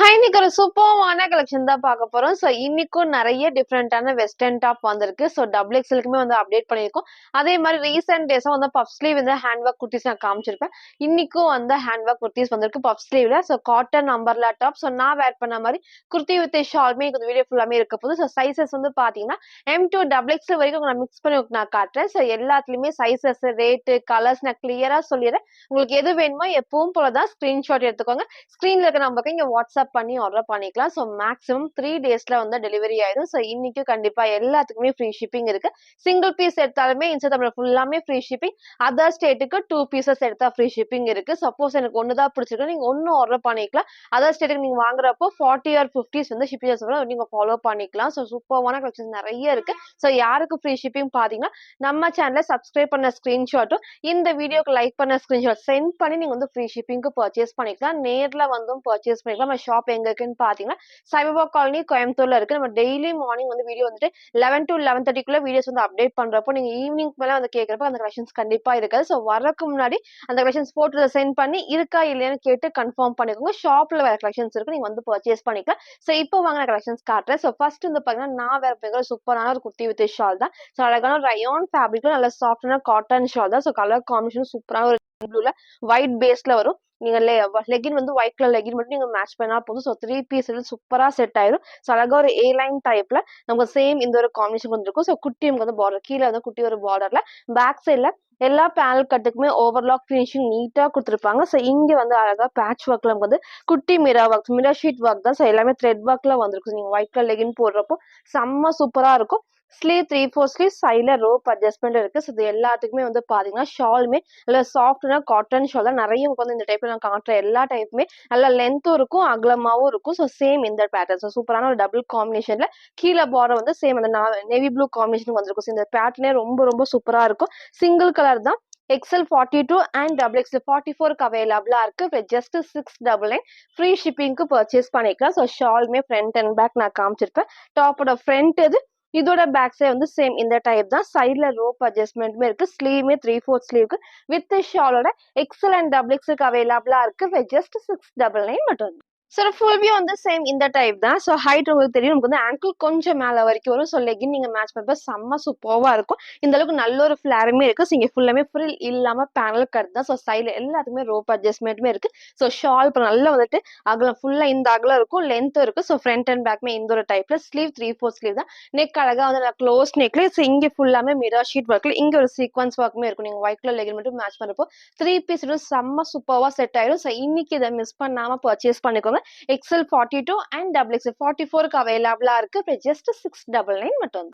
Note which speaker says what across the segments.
Speaker 1: இன்னைக்கு ஒரு சூப்பர்வான கலெக்ஷன் தான் பார்க்க போறோம். இன்னைக்கும் நெறைய டிஃபரெண்டான வெஸ்டர்ன் டாப் வந்திருக்கு. டபுள் எக்ஸ்எல்க்குமே வந்து அப்டேட் பண்ணியிருக்கோம். அதே மாரி ரீசென்ட் டேஸா வந்து பஃப் ஸ்லீவ் இந்த ஹேண்ட் ஒர்க் குர்தீஸ் நான் காமிச்சிருப்பேன். இன்னைக்கும் வந்து ஹேண்ட் ஒர்க் குர்தீஸ் வந்திருக்கு பஃப் ஸ்லீவ்ல. Cotton umbrella top. நான் வேர் பண்ண மாரி குர்தி வித் ஷாலுமே இந்த வீடியோ ஃபுல்லாமே இருக்க போகுது. சைஸஸ் வந்து பார்த்தீங்கன்னா, எம் டூ டபுள் எக்ஸ்எல் வரைக்கும் நான் மிக்ஸ் பண்ணி நான் காட்டுறேன். எல்லாத்துலயுமே சைஸஸ், ரேட்டு, கலர்ஸ் நான் கிளியரா சொல்லிடுறேன். உங்களுக்கு எது வேணுமோ எப்பவும் போல தான் ஸ்கிரீன்ஷாட் எடுத்துக்கோங்க. ஸ்கிரீன்ல இருக்க நம்பருக்கு இங்க வாட்ஸ்அப் பண்ணி ஆர்டர் பண்ணிக்கலாம். மேக்ஸிமம் 3 டேஸ்ல வந்து டெலிவரி ஆயிடும். இன்னைக்கு கண்டிப்பா எல்லாத்துக்குமே ஃப்ரீ ஷிப்பிங் இருக்கு. சிங்கிள் பீஸ் எடுத்தாலுமே இன்ஸ்டா ஃபுல்லாமே ஃப்ரீ ஷிப்பிங். அதர் ஸ்டேட்டுக்கு 2 பீசஸ் எடுத்தா ஃப்ரீ ஷிப்பிங் இருக்கு. சப்போஸ் எனக்கு ஒன்னு தான் பிடிச்சிருக்கு நீங்க ஒன்னு ஆர்டர் பண்ணிக்கலாம். அதர் ஸ்டேட்டுக்கு நீங்க வாங்குறப்போ 40 ஆர் 50s வந்து ஷிப்பிங் நீங்க ஃபாலோ பண்ணிக்கலாம். சூப்பர்வான கலெக்ஷன்ஸ் நிறைய இருக்கு. யாருக்கு ஃப்ரீ ஷிப்பிங் பாத்தீங்கன்னா நம்ம சேனலை சப்ஸ்கிரைப் பண்ண ஸ்கிரீன்ஷாட்டும் இந்த வீடியோக்கு லைக் பண்ண ஸ்கிரீன்ஷாட் சென்ட் பண்ணி நீங்க வந்து ஃப்ரீ ஷிப்பிங்க்கு பர்ச்சேஸ் பண்ணிக்கலாம். நேர்ல வந்தும் பர்ச்சேஸ் பண்ணிக்கலாம். நம்ம ஷாப் எங்க இருக்குன்னு பாத்தீங்கன்னா சைபர் காலனி கோயம்புத்தூர்ல இருக்கு. நம்ம டெய்லி மார்னிங் வந்து வீடியோ வந்துட்டு 11 to 11:30 வீடியோஸ் வந்து அப்டேட் பண்றப்போ நீங்க ஈவினிங் மேல வந்து கேட்கறப்ப அந்த கலெக்ஷன்ஸ் கண்டிப்பா இருக்காது. வரக்கு முன்னாடி அந்த கலெக்ஷன்ஸ் போட்டு சென்ட் பண்ணி இருக்கா இல்லையான்னு கேட்டு கன்ஃபார்ம் பண்ணிக்கோங்க. ஷாப்ல வேற கலெக்ஷன்ஸ் இருக்கு நீங்க வந்து பர்ச்சேஸ் பண்ணிக்கலாம். இப்போ வாங்கின கலெக்ஷன்ஸ் காட்டுறேன். ஃபர்ஸ்ட் வந்து பாத்தீங்கன்னா நான் வேற பேர் சூப்பரான ஒரு குர்த்தி வித் ஷால் தான். அழகான ரயான் ஃபேப்ரிக்ல நல்ல சாஃப்டான காட்டன் ஷால் தான். கலர் காம்பினேஷன் சூப்பரான ஒரு ப்ளூல ஒயிட் பேஸ்ல வரும். நீங்க லெகின் வந்து ஒயிட் கலர் லெகின் மட்டும் நீங்க மேட்ச் பண்ணா போதும். 3 பீஸ் சூப்பரா செட் ஆயிரும். அழகா ஒரு ஏ லைன் டைப்ல நமக்கு சேம் இந்த ஒரு காம்பினேஷன் வந்துருக்கும். குட்டி வந்து பார்டர் கீழே வந்து குட்டி ஒரு பார்டர்ல பேக் சைட்ல எல்லா பேனல் கட்டுக்குமே ஓவர்லாக் ஃபினிஷிங் நீட்டா கொடுத்துருப்பாங்க. இங்க வந்து அழகா பேட்ச் ஒர்க்ல நமக்கு வந்து குட்டி மிரர் ஷீட் ஒர்க் தான். எல்லாமே த்ரெட் ஒர்க்ல வந்திருக்கு. நீங்க ஒயிட் கலர் லெகின் போடுறப்போ செம்ம சூப்பரா இருக்கும். ஸ்லீவ் 3/4 ஸ்லீவ் சைட்ல ரோப் அட்ஜஸ்ட்மெண்ட் இருக்கு. இது எல்லாத்துக்குமே வந்து பாத்தீங்கன்னா ஷாலுமே நல்ல சாஃப்ட்னா காட்டன் ஷால் தான். நிறைய வந்து இந்த டைப்ல நான் காட்டுற எல்லா டைப்புமே நல்ல லென்த்தும் இருக்கும் அகலமாவும் இருக்கும். சேம் இந்த பேட்டர்ன் சூப்பரான ஒரு டபுள் காம்பினேஷன்ல கீழே பார்டர் வந்து சேம் அந்த நேவி ப்ளூ காம்பினேஷன் வந்திருக்கும். இந்த பேட்டர்னே ரொம்ப ரொம்ப சூப்பரா இருக்கும். சிங்கிள் கலர் தான். எக்ஸ்எல் 42 அண்ட் டபுள் எக்ஸ்எல் 44க்கு அவைலபிளா இருக்கு. ஜஸ்ட் 699 ஃப்ரீ ஷிப்பிங்க்கு பர்ச்சேஸ் பண்ணிக்கலாம். ஷாலுமே ஃப்ரண்ட் அண்ட் பேக் நான் காமிச்சிருப்பேன். டாப்போட ஃப்ரண்ட் இது இதோட பேக் சைடு வந்து சேம் இந்த டைப் தான். சைட்ல ரோப் அட்ஜஸ்ட்மெண்ட்மே இருக்கு. ஸ்லீவ்மே 3/4 ஸ்லீவ்க்கு வித் ஷாலோட எக்ஸ்எல் அண்ட் டபுள் எக்ஸ்எல்க்கு அவைலபிளா இருக்கு. ஜஸ்ட் 699 மட்டும். ஃபுல் வியூ வந்து சேம் இந்த டைப் தான். ஹைட் உங்களுக்கு தெரியும். நமக்கு வந்து ஆங்கிள் கொஞ்சம் மேல வரைக்கும் வரும். லெகின் நீங்க மேட்ச் பண்றப்ப செம்ம சூப்பர்வா இருக்கும். இந்த அளவுக்கு நல்ல ஒரு ஃபிளாருமே இருக்கு. இங்க ஃபுல்லாமே ஃப்ரில் இல்லாம பேனல் கட் தான். சைடுல எல்லாத்துக்குமே ரோப் அட்ஜஸ்ட்மெண்ட்மே இருக்கு. ஷால் இப்போ நல்லா வந்துட்டு அகலம் ஃபுல்லா இந்த அகலம் இருக்கும். லென்த் இருக்கு. ஃப்ரண்ட் அண்ட் பேக்மே இந்த ஒரு டைப்ல ஸ்லீவ் 3/4 ஸ்லீவ் தான். நெக் அழகா வந்து க்ளோஸ் நெக்ல இங்க ஃபுல்லாமே மிரர் ஷீட் ஒர்க்ல இங்க ஒரு சீக்வன்ஸ் ஒர்க்குமே இருக்கும். நீங்க ஒயிட் கலர் லெகின் மட்டும் மேட்ச் பண்றப்போ 3 பீஸ் செம்ம சூப்பர்வா செட் ஆயிடும். இன்னைக்கு இதை மிஸ் பண்ணாம பர்ச்சேஸ் பண்ணிக்கோங்க. எக்ஸ்எல் 42 அண்ட் டபுள் எக்ஸ்எல் 44க்கு அவைலபிளா இருக்கு. ஜஸ்ட் 699 மட்டும்.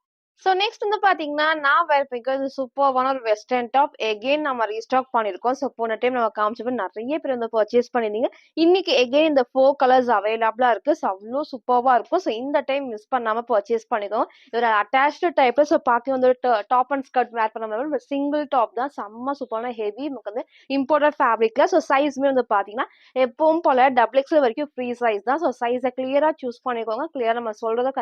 Speaker 1: நெக்ஸ்ட் வந்து பாத்தீங்கன்னா நான் வேர் பண்ணிக்கிறது சூப்பர்வான ஒரு வெஸ்டர்ன் டாப் எகெயின் நம்ம ரீஸ்டாக் பண்ணிருக்கோம். போன டைம் நம்ம காமிச்சப்ப நிறைய பேர் வந்து பர்ச்சேஸ் பண்ணிருந்தீங்க. இன்னைக்கு எகெயின் இந்த 4 கலர்ஸ் அவைலபிளா இருக்கு. அவ்வளோ சூப்பர்வா இருக்கும். இந்த டைம் மிஸ் பண்ணாம பர்ச்சேஸ் பண்ணிக்கோங்க. இது ஒரு அட்டாச்டு டைப்ல பாக்க வந்து டாப் அண்ட் ஸ்கர்ட் வேர் பண்ண மாதிரி சிங்கிள் டாப் தான். செம்ம சூப்பரான ஹெவி நமக்கு வந்து இம்போர்ட்டட் ஃபேப்ரிக்ல. சைஸ்மே வந்து பாத்தீங்கன்னா எப்பவும் போல டபுள் எக்ஸ்எல் வரைக்கும் ஃப்ரீ சைஸ் தான். சைஸை கிளியரா சூஸ் பண்ணிக்கோங்க. கிளியரா நம்ம சொல்றதை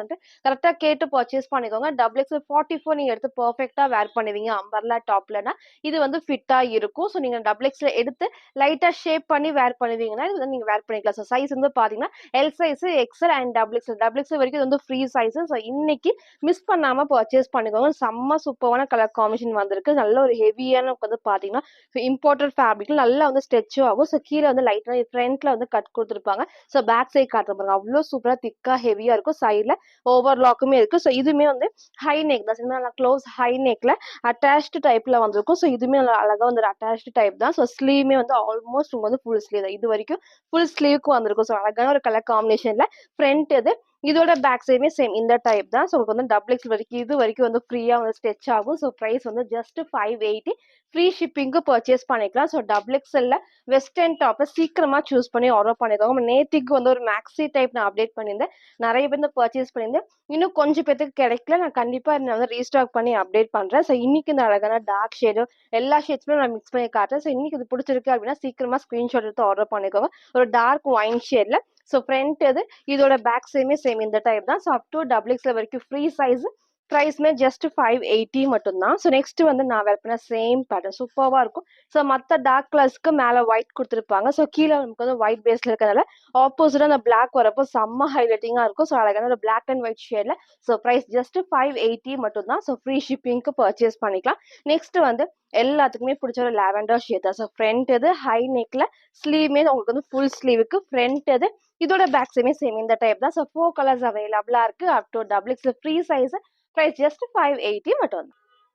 Speaker 1: கரெக்டா கேட்டு பர்ச்சேஸ் பண்ணிக்கோங்க. டபுள் எக்ஸ்எல் 44 நீங்க எடுத்து பெர்ஃபெக்ட்டா வேர் பண்ணுவீங்க. அம்பர்லா டாப்லனா இது வந்து ஃபிட்டா இருக்கும். நீங்க டபுள் எக்ஸ்எல் எடுத்து லைட்டா ஷேப் பண்ணி வேர் பண்ணுவீங்கன்னா இது வந்து நீங்க வேர் பண்ணிக்கலாம். சைஸ் வந்து பாத்தீங்கன்னா L size, XL and double XL. Double XL வரைக்கும் இது வந்து ஃப்ரீ சைஸ். இன்னைக்கு மிஸ் பண்ணாம பர்ச்சேஸ் பண்ணிக்கோங்க. செம்ம சூப்பரான கலர் காம்பினேஷன் வந்திருக்கு. நல்ல ஒரு ஹெவியான வந்து பாத்தீங்கன்னா இம்போர்ட்டட் ஃபேப்ரிக்ல நல்லா வந்து ஸ்ட்ரெச்சும் ஆகும். கீழே வந்து லைட்டா ஃப்ரண்ட்ல வந்து கட் கொடுத்துருப்பாங்க. பேக் சைட் காட்டுற பாருங்க அவ்வளவு சூப்பரா திக்கா ஹெவியா இருக்கும். சைட்ல ஓவர்லாக்குமே இருக்கு. இதுமே வந்து ஹை நெக் தான். நல்லா க்ளோஸ் ஹை நெக்ல அட்டாச்டு டைப்ல வந்திருக்கும். இதுமே நல்லா அழகா வந்து அட்டாச்டு டைப் தான். ஸ்லீவ்மே வந்து ஆல்மோஸ்ட் வந்து ஃபுல் ஸ்லீவ் தான். இது வரைக்கும் ஃபுல் ஸ்லீவ்க்கு வந்திருக்கும். அழகான ஒரு கலர் காம்பினேஷன்ல ஃப்ரண்ட் இது இதோட பேக் சைடுமே சேம் இந்த டைப் தான். உங்களுக்கு வந்து டபுள் எக்ஸ் வரைக்கும் இது வரைக்கும் வந்து ஃப்ரீயா வந்து ஸ்ட்ரெச் ஆகும். பிரைஸ் வந்து ஜஸ்ட் 580 ஃப்ரீ ஷிப்பிங்க்கு பர்ச்சேஸ் பண்ணிக்கலாம். டபுள் எக்ஸ்எல்ல வெஸ்டர்ன் டாப்பை சீக்கிரமா சூஸ் பண்ணி ஆர்டர் பண்ணிக்கோங்க. நேத்திக்கு வந்து ஒரு மேக்ஸி டைப் நான் அப்டேட் பண்ணியிருந்தேன். நிறைய பேர் வந்து பர்ச்சேஸ் பண்ணியிருந்தேன். இன்னும் கொஞ்சம் பேருக்கு கிடைக்கல. நான் கண்டிப்பா நான் வந்து ரீஸ்டாக் பண்ணி அப்டேட் பண்றேன். இன்னைக்கு இந்த அழகான டார்க் ஷேடு எல்லா ஷேட்ஸுமே நான் மிக்ஸ் பண்ணி காட்டுறேன். இன்னைக்கு இது பிடிச்சிருக்கு அப்படின்னா சீக்கிரமா ஸ்கிரீன்ஷாட் எடுத்து ஆர்டர் பண்ணிக்கோங்க. ஒரு டார்க் ஒயின் ஷேட்ல ஃப்ரண்ட் இது இதோட பேக் சைடுமே சேம் இந்த டைப் தான். அப் டு டபுள் எக்ஸ்எல் வரைக்கும் ஃப்ரீ சைஸ் பிரைஸ்மே ஜஸ்ட் 580 மட்டும் தான். ஸோ நெக்ஸ்ட் வந்து நான் வேர் பண்ண சேம் பேட்டர்ன் சூப்பர்வா இருக்கும். ஸோ மத்த டார்க் கலர்ஸ்க்கு மேல ஒயிட் குடுத்துருப்பாங்க. ஸோ கீழ நமக்கு வந்து ஒயிட் பேஸ்ல இருக்கறனால ஆப்போசிட்டா அந்த பிளாக் வரப்போ செம்ம ஹைலைட்டிங்கா இருக்கும். ஸோ அழகான ஒரு பிளாக் அண்ட் ஒயிட் ஷேட்ல. ஸோ பிரைஸ் ஜஸ்ட் 580 மட்டும் தான். ஸோ ஃப்ரீ ஷிப்பிங்க்கு பர்ச்சேஸ் பண்ணிக்கலாம். நெக்ஸ்ட் வந்து எல்லாத்துக்குமே பிடிச்ச ஒரு லாவெண்டர் ஷேட் தான். ஸோ ஃப்ரண்ட் இது ஹை நெக்ல ஸ்லீவ்மே உங்களுக்கு வந்து ஃபுல் ஸ்லீவுக்கு ஃப்ரண்ட் இது இதோட பேக் சைடுமே சேம் இந்த டைப் தான். ஸோ 4 கலர்ஸ் அவைலபிளா இருக்கு. Up to double XL free size. Price just 580 மட்டும்.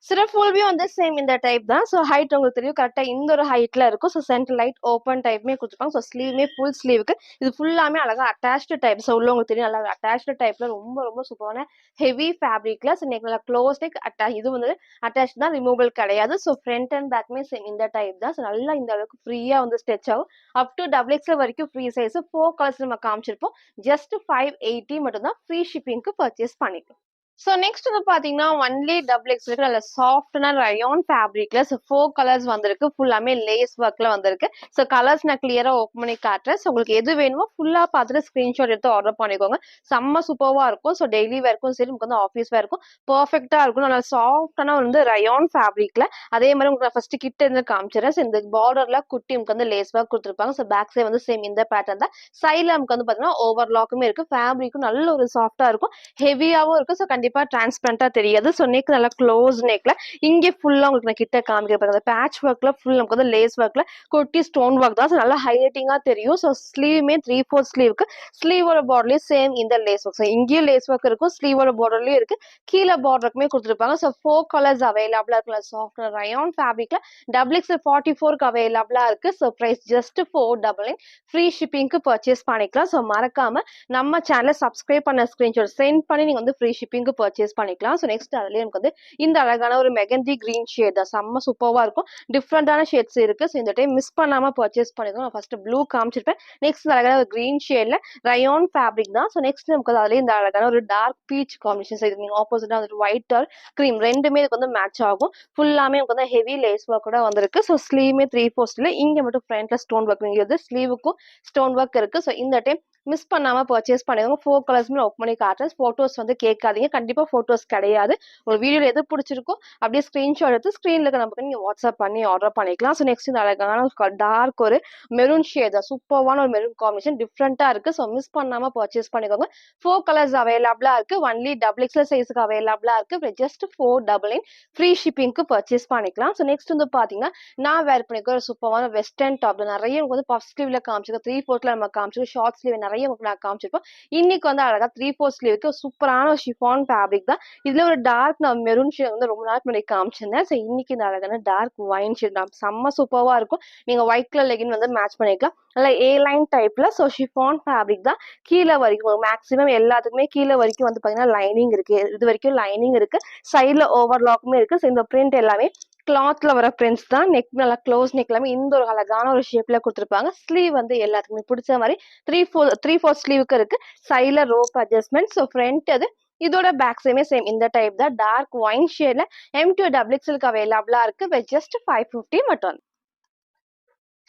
Speaker 1: சில ஃபுல் வியூ வந்து சேம் இந்த டைப் தான். ஸோ ஹைட் உங்களுக்கு தெரியும் கரெக்டாக இந்த ஒரு ஹைட்ல இருக்கும். ஸோ சென்டர் லைட் ஓப்பன் டைப்மே கொடுத்துருப்பாங்க. ஸோ ஸ்லீவ்மே ஃபுல் ஸ்லீவுக்கு இது ஃபுல்லாமே அழகா அட்டாச்டு டைப். ஸோ உள்ள உங்களுக்கு தெரியும் நல்லா அட்டாச்டு டைப்ல ரொம்ப ரொம்ப சூப்பரான ஹெவி ஃபேப்ரிக்ல. ஸோ நெக் நல்லா க்ளோஸ் நெக் இது வந்து அட்டாச் தான், ரிமூவல் கிடையாது. ஸோ ஃப்ரண்ட் அண்ட் பேக்மே சேம் இந்த டைப் தான். ஸோ நல்லா இந்த அளவுக்கு ஃப்ரீயா வந்து ஸ்ட்ரெச் ஆகும். அப் டு டபுள் எக்ஸ்எல் வரைக்கும் ஃப்ரீ சைஸ் 4 கலர்ஸ் நம்ம காமிச்சிருப்போம். ஜஸ்ட் 580 மட்டும் தான். ஃப்ரீ ஷிப்பிங்க்கு பர்ச்சேஸ் பண்ணிக்கலாம். ஸோ நெக்ஸ்ட் வந்து பாத்தீங்கன்னா ஒன்லி டபுள் எக்ஸ் நல்ல சாஃப்ட்னா ரயான் ஃபேப்ரிக்ல. ஸோ 4 கலர்ஸ் வந்திருக்கு. ஃபுல்லாமே லேஸ் ஒர்க்ல வந்திருக்கு. ஸோ கலர்ஸ் நான் கிளியரா ஓப்பன் பண்ணி காட்டுறேன். ஸோ உங்களுக்கு எது வேணுமோ ஃபுல்லா பார்த்துட்டு ஸ்கிரீன்ஷாட் எடுத்து ஆர்டர் பண்ணிக்கோங்க. செம்ம சூப்பர்வா இருக்கும். ஸோ டெய்லி வேர்க்கும் சரி உங்களுக்கு வந்து ஆஃபீஸ் வேர்க்கும் பர்ஃபெக்டா இருக்கும். நல்லா சாஃப்டான வந்து ரயான் ஃபேப்ரிக்ல. அதே மாதிரி உங்களுக்கு நான் ஃபர்ஸ்ட் கிட்ட இருந்து காமிச்சிடறேன். ஸோ இந்த பார்டர்ல குட்டி உங்களுக்கு வந்து லேஸ் ஒர்க் கொடுத்துருப்பாங்க. ஸோ பேக் சைடு வந்து சேம் இந்த பேட்டர்ன் தான். சைட்ல நமக்கு வந்து பாத்தீங்கன்னா ஓவர்லாக்குமே இருக்கு. ஃபேப்ரிக்கும் நல்ல ஒரு சாஃப்டா இருக்கும். ஹெவியாவும் இருக்கும். ஸோ கண்டிப்பா டிரான்ஸ்பரண்டா தெரியாது. ஸோ நெக் நல்லா க்ளோஸ் நெக்ல இங்கே ஃபுல்லா உங்களுக்கு நான் கிட்ட காமிக்க பேட்ச் ஒர்க்ல ஃபுல் நமக்கு வந்து லேஸ் ஒர்க்ல குட்டி ஸ்டோன் ஒர்க் தான். ஸோ நல்லா ஹைலைட்டிங்கா தெரியும். ஸோ ஸ்லீவுமே 3/4 ஸ்லீவுக்கு ஸ்லீவோட பார்டர்லயும் சேம் இந்த லேஸ் ஒர்க். ஸோ இங்கேயும் லேஸ் ஒர்க் இருக்கும். ஸ்லீவோட பார்டர்லயும் இருக்கு. கீழே பார்டருக்குமே கொடுத்துருப்பாங்க. ஸோ 4 கலர்ஸ் அவைலபிளா இருக்குல்ல சாஃப்ட் ரயான் ஃபேப்ரிக்ல டபுள் எக்ஸ் 44க்கு அவைலபிளா இருக்கு. So price just 499. ஃப்ரீ ஷிப்பிங்க்கு பர்ச்சேஸ் பண்ணிக்கலாம். ஸோ மறக்காம நம்ம சேனலை சப்ஸ்கிரைப் பண்ண ஸ்கிரீன்ஷாட் சென்ட் பண்ணி நீங்க வந்து ஃப்ரீ ஷிப்பிங்க்கு பர்ச்சேஸ் பண்ணிக்கலாம். ஸோ நெக்ஸ்ட் அதுலயே நமக்கு வந்து இந்த அழகான ஒரு மெகந்தி கிரீன் ஷேட் தான். செம்ம சூப்பர்வா இருக்கும். டிஃப்ரெண்டான ஷேட்ஸ் இருக்கு. ஸோ இந்த டைம் மிஸ் பண்ணாம பர்ச்சேஸ் பண்ணிக்கோங்க. நான் ஃபர்ஸ்ட் ப்ளூ காமிச்சிருப்பேன். நெக்ஸ்ட் அழகான ஒரு கிரீன் ஷேட்ல ரயான் ஃபேப்ரிக் தான். ஸோ நெக்ஸ்ட் நமக்கு அதுலயே இந்த அழகான ஒரு டார்க் பீச் காம்பினேஷன். ஸோ இது நீங்க ஆப்போசிட்டா வந்து ஒயிட் ஆர் கிரீம் ரெண்டுமே இதுக்கு வந்து மேட்ச் ஆகும். ஃபுல்லாமே நமக்கு வந்து ஹெவி லேஸ் ஒர்க் கூட வந்திருக்கு. ஸோ ஸ்லீவ்மே 3/4 இங்க மட்டும் ஃப்ரண்ட்ல ஸ்டோன் ஒர்க் இருக்கு. ஸ்லீவுக்கும் ஸ்டோன் ஒர்க் இருக்கு. ஸோ இந்த டைம் மிஸ் பண்ணாம பர்ச்சேஸ் பண்ணிடுங்க. 4 கலர்ஸ்மே ஓப்பன் பண்ணி காட்டுறேன். போட்டோஸ் வந்து கேட்காதீங்க. கண்டிப்பா போட்டோஸ் கிடையாது. உங்களுக்கு வீடியோல எது பிடிச்சிருக்கோ அப்படியே ஸ்கிரீன்ஷாட் எடுத்து ஸ்கிரீன்ல இருக்க நமக்கு நீங்க வாட்ஸ்அப் பண்ணி ஆர்டர் பண்ணிக்கலாம். ஸோ நெக்ஸ்ட் இந்த அழகான டார்க் ஒரு மெரூன் ஷேட் தான். சூப்பர்வான ஒரு மெரூன் காம்பினேஷன் டிஃப்ரெண்டா இருக்கு. ஸோ மிஸ் பண்ணாம பர்ச்சேஸ் பண்ணிக்கோங்க. 4 கலர்ஸ் அவைலபிளா இருக்கு. ஒன்லி டபுள் எக்ஸ்எல் சைஸ்க்கு அவைலபிளா இருக்கு. ஜஸ்ட் 499 ஃப்ரீ ஷிப்பிங்க்கு பர்ச்சேஸ் பண்ணிக்கலாம். ஸோ நெக்ஸ்ட் வந்து பாத்தீங்கன்னா நான் வேர் பண்ணிக்க ஒரு சூப்பரான வெஸ்டர்ன் டாப் நிறைய வந்து பஃப் ஸ்லீவ்ல காமிச்சிருக்கோம். 3/4 நம்ம காமிச்சிருக்கோம். ஷார்ட் ஸ்லீவ் நிறைய நான் காமிச்சிருப்போம். இன்னைக்கு வந்து அழகா 3/4 ஸ்லீவுக்கு சூப்பரான ஒரு ஷிஃபான் ஃபேப்ரிக் தான். இதுல ஒரு டார்க் நான் மெரூன் ஷேட் வந்து ரொம்ப நாள் முன்னாடி காமிச்சிருந்தேன். ஸோ இன்னைக்கு இந்த அழகான டார்க் ஒயின் ஷேட் தான். செம்ம சூப்பர்வா இருக்கும். நீங்க ஒயிட் கலர் லெகின் வந்து மேட்ச் பண்ணிக்கலாம். நல்லா ஏ லைன் டைப்ல. ஸோ ஷிஃபான் ஃபேப்ரிக் தான். கீழே வரைக்கும் மேக்ஸிமம் எல்லாத்துக்குமே கீழே வரைக்கும் வந்து பாத்தீங்கன்னா லைனிங் இருக்கு. இது வரைக்கும் லைனிங் இருக்கு. சைட்ல ஓவர்லாக்குமே இருக்கு. ஸோ இந்த பிரிண்ட் எல்லாமே கிளாத்ல வர பிரிண்ட்ஸ் தான். நெக் நல்லா க்ளோஸ் நெக் எல்லாமே இந்த ஒரு அழகான ஒரு ஷேப்ல கொடுத்துருப்பாங்க. ஸ்லீவ் வந்து எல்லாத்துக்குமே பிடிச்ச மாதிரி 3/4 ஸ்லீவுக்கு இருக்கு. சைட்ல ரோப் அட்ஜஸ்ட்மெண்ட். ஸோ ஃப்ரண்ட் அது இதோட பேக் சைடுமே சேம் இந்த டைப் தான். டார்க் ஒயின் ஷேட்ல M2 டபுள் எக்ஸ்எல்க்கு அவைலபிளா இருக்கு. ஜஸ்ட் 550 மட்டும்.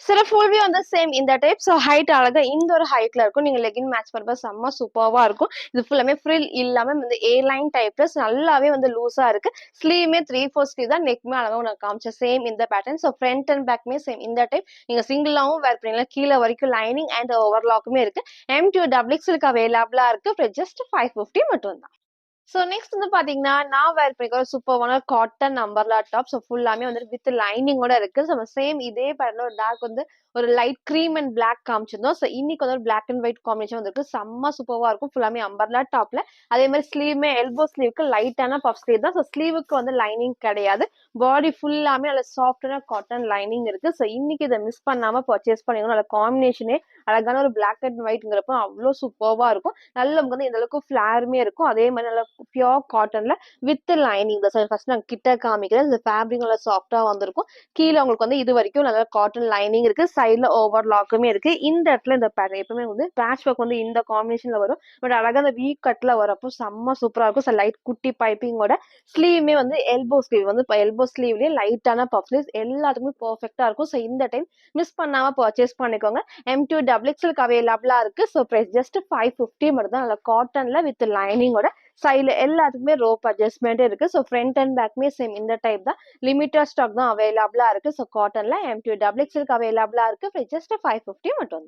Speaker 1: சில ஃபுல் வியூ வந்து சேம் இந்த டைப். ஸோ ஹைட் அழகா இந்த ஒரு ஹைட்ல இருக்கும். நீங்க லெகின் மேட்ச் பண்றப்ப செம்ம சூப்பர்வா இருக்கும். இது ஃபுல்லாமே ஃப்ரில் இல்லாம இந்த ஏ லைன் டைப்ல நல்லாவே வந்து லூஸா இருக்கு. ஸ்லீவ்மே 3/4 ஸ்லீவ் தான். நெக்மே அழகா நான் காமிச்சேன் சேம் இந்த பேட்டர்ன். ஸோ ஃப்ரண்ட் அண்ட் பேக்மே சேம் இந்த டைப். நீங்க சிங்கிளாவும் வேர் பண்ணலாம். கீழே வரைக்கும் லைனிங் அண்ட் ஓவர்லாக்குமே இருக்கு. M2 டபுள் எக்ஸ்எல்க்கு அவைலபிளா இருக்கு. ஜஸ்ட் 550 மட்டும் தான். ஸோ நெக்ஸ்ட் வந்து பாத்தீங்கன்னா நான் வேர் பண்ணிக்கிற ஒரு சூப்பரான காட்டன் அம்பர்லா டாப். ஸோ ஃபுல்லாமே வந்து வித் லைனிங்கோட இருக்கு. ஸோ சேம் இதே பேட்டர்ல ஒரு டார்க் வந்து ஒரு லைட் கிரீம் அண்ட் பிளாக் காமிச்சிருந்தோம். ஸோ இன்னைக்கு வந்து ஒரு பிளாக் அண்ட் ஒயிட் காம்பினேஷன் வந்துருக்கு. செம்ம சூப்பர்வா இருக்கும். ஃபுல்லாமே அம்பர்லா டாப்ல. அதே மாதிரி ஸ்லீவ்மே எல்போ ஸ்லீவுக்கு லைட்டான பஃப் ஸ்லீவ் தான். ஸோ ஸ்லீவுக்கு வந்து லைனிங் கிடையாது. பாடி ஃபுல்லாமே நல்ல சாஃப்டான காட்டன் லைனிங் இருக்கு. ஸோ இன்னைக்கு இதை மிஸ் பண்ணாம பர்ச்சேஸ் பண்ணிக்கணும். நல்ல காம்பினேஷனே அழகான ஒரு பிளாக் அண்ட் ஒயிட்ங்கிறப்ப அவ்வளோ சூப்பர்வா இருக்கும். நல்ல நமக்கு வந்து இந்த அளவுக்கு ஃபிளாருமே இருக்கும். அதே மாதிரி நல்லா பியோர் காட்டன்ல வித் லைனிங் தான். சார் ஃபர்ஸ்ட் நான் கிட்ட காமிக்கிறேன். இந்த ஃபேப்ரிக் நல்லா சாஃப்டா வந்திருக்கும். கீழே உங்களுக்கு வந்து இது வரைக்கும் நல்லா காட்டன் லைனிங் இருக்கு. சைட்ல ஓவர் லாக்குமே இருக்கு. இந்த இடத்துல இந்த பேட்டர்ன் எப்பவுமே வந்து பேட்ச் ஒர்க் வந்து இந்த காம்பினேஷன்ல வரும். பட் அழகா அந்த வீ கட்ல வரப்போ செம்ம சூப்பரா இருக்கும். சார் லைட் குட்டி பைப்பிங்கோட ஸ்லீவ்மே வந்து எல்போ ஸ்லீவ் வந்து எல்போ ஸ்லீவ்லயே லைட்டான பஃப் ஸ்லீவ் எல்லாத்துக்குமே பெர்ஃபெக்டா இருக்கும். ஸோ இந்த டைம் மிஸ் பண்ணாம பர்ச்சேஸ் பண்ணிக்கோங்க. M2 டபுள் எக்ஸ்எல்க்கு அவைலபிளா இருக்கு. ஸோ பிரைஸ் ஜஸ்ட் 550 மட்டும் தான். நல்ல காட்டன்ல வித் லைனிங்கோட சைடுல எல்லாத்துக்குமே ரோப் அட்ஜஸ்ட்மெண்ட் இருக்கு. ஸோ ஃப்ரண்ட் அண்ட் பேக்குமே சேம் இந்த டைப் தான். லிமிட்டட் ஸ்டாக் தான் அவைலபிளா இருக்கு. ஸோ காட்டன்ல M2 டபுள் எக்ஸ்எல்க்கு அவைலபிளா இருக்கு. ஜஸ்ட் 550 மட்டும்.